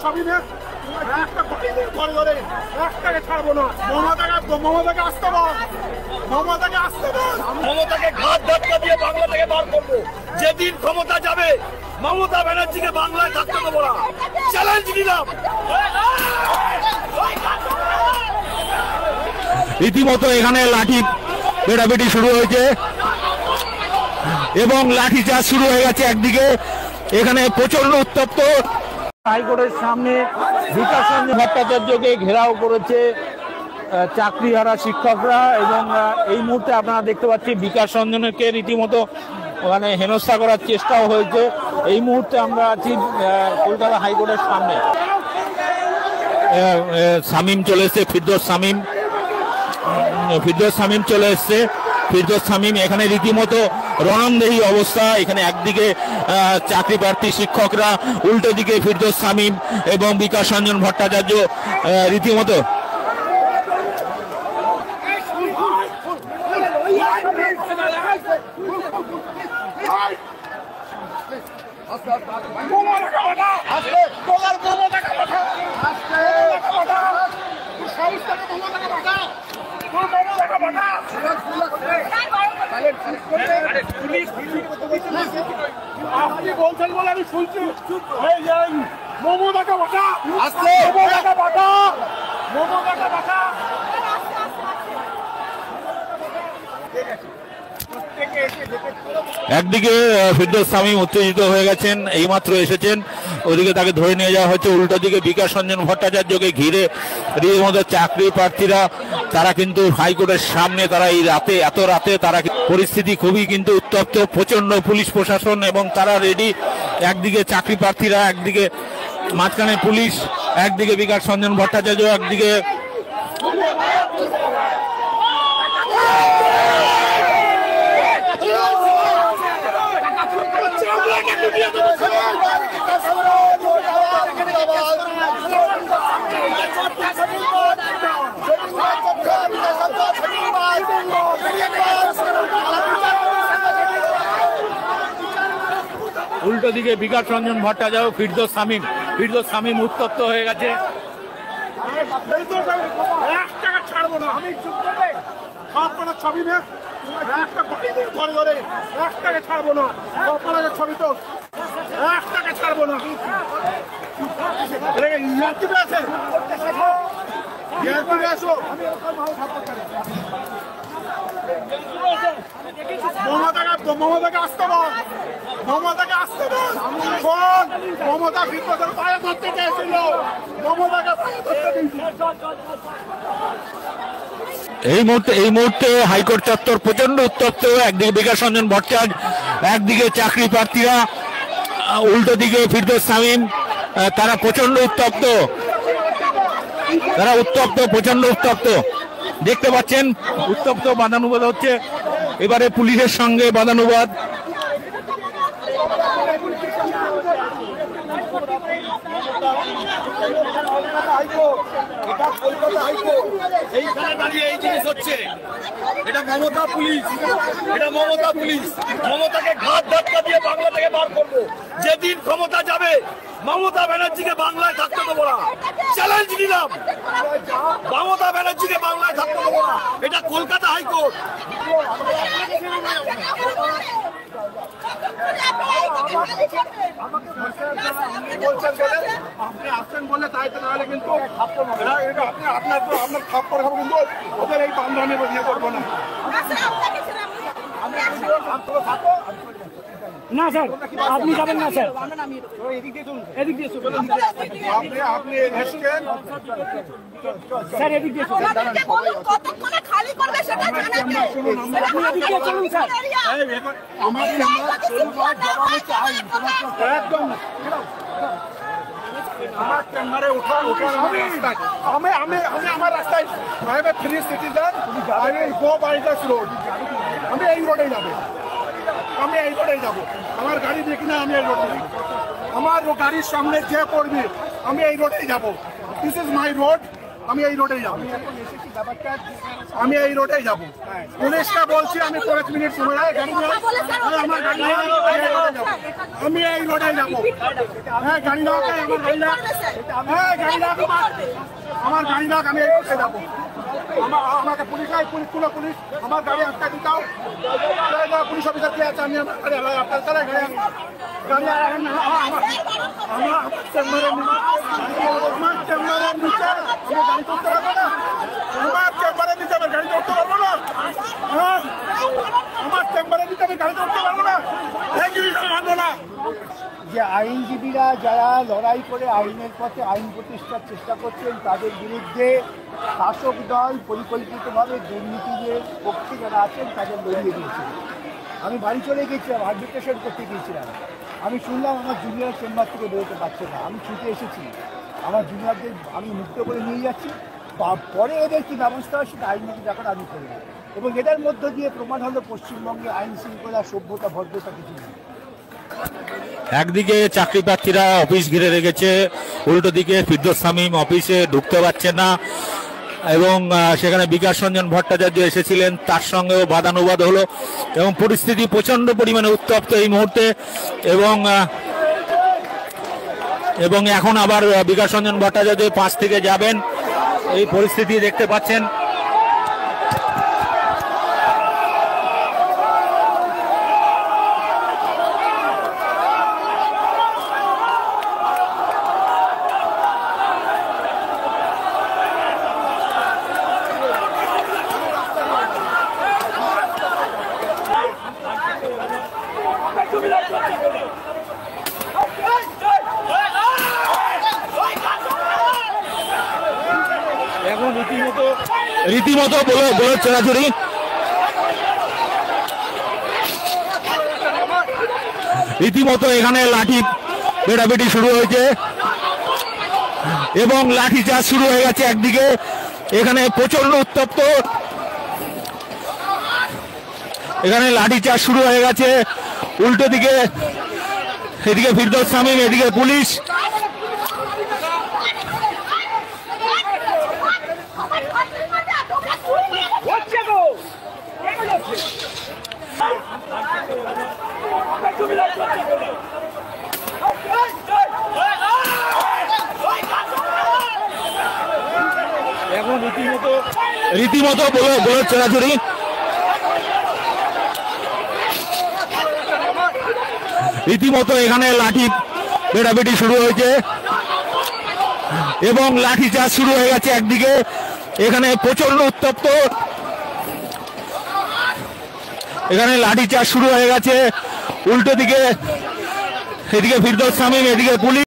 ছবি নেই একটা ঘরে ধরে একটাকে ছাড়বো না। মমতাকে আসতে বল, মমতাকে আসতে বল। মমতাকে ঘাট ধাক্কা দিয়ে বাংলা থেকে বার করবো। যেদিন ক্ষমতা যাবে মমতা ব্যানার্জিকে বাংলায় থাকতে দেবো না। চ্যালেঞ্জ নিলাম। রীতিমতো এখানে লাঠি পেটাপিটি শুরু হয়েছে এবং লাঠি চার্জ শুরু হয়ে গেছে। একদিকে এখানে প্রচন্ড উত্তপ্ত। হাইকোর্টের সামনে বিকাশ রঞ্জন ভট্টাচার্যকে ঘেরাও করেছে চাকরিহারা শিক্ষকরা এবং এই মুহূর্তে আপনারা দেখতে পাচ্ছি বিকাশ রঞ্জনকে রীতিমতো ওখানে হেনস্থা করার চেষ্টাও হয়েছে। এই মুহূর্তে আমরা আছি কলকাতা হাইকোর্টের সামনে। শামীম চলে এসছে, ফিরদৌস শামীম চলে এসছে। ফিরদৌস শামীম এখানে রীতিমতো রণংদেহী অবস্থা। এখানে একদিকে চাকরি প্রার্থী শিক্ষকরা, উল্টো দিকে ফিরদৌস শামীম এবং বিকাশ রঞ্জন ভট্টাচার্য রীতিমতো আপনি বলছেন বলে আমি শুনছি। মমতাকে বাঁচা, মমতাকে বাঁচা, মমতাকে বাঁচা। একদিকে ফিরদৌস শামীম উত্তেজিত হয়ে গেছেন, এইমাত্র এসেছেন, ওদিকে তাকে ধরে নিয়ে যাওয়া হচ্ছে। উল্টো দিকে বিকাশ রঞ্জন ভট্টাচার্যকে ঘিরে রীতিমতো চাকরি প্রার্থীরা তারা কিন্তু হাইকোর্টের সামনে, তারা এই রাতে, এত রাতে তারা পরিস্থিতি খুবই কিন্তু উত্তপ্ত, প্রচন্ড পুলিশ প্রশাসন এবং তারা রেডি। একদিকে চাকরি প্রার্থীরা, একদিকে মাঝখানে পুলিশ, একদিকে বিকাশ রঞ্জন ভট্টাচার্য, একদিকে উল্টো দিকে বিকাশ রঞ্জন ভট্টাচার্য, ফিরদৌস শামীম উত্তপ্ত হয়ে গেছে। ছাড়বো না আমি, ছবি নেই একটা ঘরে ধরে একটাকে ছাড়বো না। ছবি তো একটাকে ছাড়বো না। আসো মমতাকে আসতে বল, মমতাকে আসতে বল। মমতা বিপদের পায়ে ধরতে চেয়েছিল, মমতাকে পায়ে ধরতে এই মুহূর্তে হাইকোর্ট চত্বর প্রচন্ড উত্তপ্ত। একদিকে বিকাশ রঞ্জন ভট্টাচার্য, একদিকে চাকরি প্রার্থীরা, উল্টো দিকে ফিরদৌস শামীম, তারা প্রচন্ড উত্তপ্ত, প্রচন্ড উত্তপ্ত। দেখতে পাচ্ছেন উত্তপ্ত বাদানুবাদ হচ্ছে, এবারে পুলিশের সঙ্গে বাদানুবাদ। এইখানে দাঁড়িয়ে এই জিনিস হচ্ছে, এটা মমতা পুলিশ, এটা মমতা পুলিশ। মমতাকে ঘাট ধাক্কা দিয়ে বাংলা থেকে বার করবো। যেদিন ক্ষমতা যাবে মমতা ব্যানার্জিকে বাংলায় থাকতে দেবো না। চ্যালেঞ্জ নিলাম। মমতা ব্যানার্জিকে বাংলায় থাকতে দেবো না। এটা কলকাতা হাইকোর্ট। আপনি আসছেন বলে তাই তো, নাহলে কিন্তু আপনার থাপ্পড় খাবো, কিন্তু ওদের এই বান্ধবী ইয়ে করবো না। না স্যার, আপনি যাবেন না স্যার, এদিক দিয়ে আপনি এসছেন স্যার, এদিক দিয়ে খালি করবে সেটা চলুন স্যার। একদম আমার চেম্বারে আমি আমার রাস্তায়, I am a free citizen, I will go by this road. আমি এই রোডে যাবো, আমার গাড়ি দেখি না, আমি এই রোডে যাবো। আমার গাড়ির সামনে যে পড়বি আমি এই রোডেই যাবো। দিস ইজ মাই রোড, আমি এই রোডেই যাবো, আমি এই রোডেই যাবো। পুলিশকে বলছি আমি 5 মিনিট সময় গাড়ি নিয়ে আমার গাড়ি নিয়ে আমি এই রোডেই যাবো। হ্যাঁ গাড়ি না আমার গাড়ি না, হ্যাঁ গাড়ি না আমার গাড়ি না, আমি এই রোডে যাবো। আমাকে পুলিশ পুলিশ তুলো, পুলিশ আমার গাড়ি আটকা দিতাও, পুলিশ অফিসার কে আছে, আমি আমার গাড়ি আপনার চালাই গাড়ি গাড়ি আমার চেম্বারের আমার চেম্বারের নিচে আমি গাড়ি করতে পারবো না, আমার চেম্বারের নিচে আমি গাড়ি করতে পারবো না, আমার চেম্বারের নিচে আমি গাড়ি করতে পারবো না, এই জিনিসটা মানবো না। যে আইনজীবীরা যারা লড়াই করে আইনের পথে আইন প্রতিষ্ঠার চেষ্টা করছেন তাদের বিরুদ্ধে শাসক দল পরিকল্পিতভাবে দুর্নীতির পক্ষে যারা আছেন তাদের লড়িয়ে দিয়েছে। আমি বাড়ি চলে গিয়েছিলাম, আর্বিট্রেশন করতে গিয়েছিলাম, আমি শুনলাম আমার জুনিয়র চেম্বার থেকে বেরোতে পারছে না, আমি ছুটে এসেছি, আমার জুনিয়রদের আমি মুক্ত করে নিয়ে যাচ্ছি, পরে এদের কী ব্যবস্থা হয় সেটা আইনজীবী যখন আমি করি না। এবং এদের মধ্য দিয়ে প্রমাণ হলো পশ্চিমবঙ্গে আইন শৃঙ্খলা সভ্যতা ভদ্রতা কিছু নেই। একদিকে চাকরি প্রার্থীরা অফিস ঘিরে রেখেছে, উল্টো দিকে ফিরদৌস শামীম অফিসে ঢুকতে পারছে না এবং সেখানে বিকাশ রঞ্জন ভট্টাচার্য এসেছিলেন, তার সঙ্গেও বাদানুবাদ হলো এবং পরিস্থিতি প্রচন্ড পরিমাণে উত্তপ্ত এই মুহূর্তে। এবং এখন আবার বিকাশ রঞ্জন ভট্টাচার্য 5 থেকে যাবেন, এই পরিস্থিতি দেখতে পাচ্ছেন। এখন রীতিমতো বলে চোরাচুরি, রীতিমতো এখানে লাঠি বেড়াবেড়ি শুরু হয়েছে এবং লাঠি চার্জ শুরু হয়ে গেছে। একদিকে এখানে প্রচন্ড উত্তপ্ত, এখানে লাঠি চার্জ শুরু হয়ে গেছে, উল্টো দিকে এদিকে ফিরদৌস শামীম, এদিকে পুলিশ। এখন রীতিমতো বলে চোরাচুরি, রীতিমতো এখানে লাঠি বেড়াবেড়ি শুরু হয়েছে এবং লাঠি চার্জ শুরু হয়ে গেছে। একদিকে এখানে প্রচন্ড উত্তপ্ত, এখানে লাঠি চার্জ শুরু হয়ে গেছে, উল্টো দিকে এদিকে ফিরদৌস শামীম, এদিকে পুলিশ।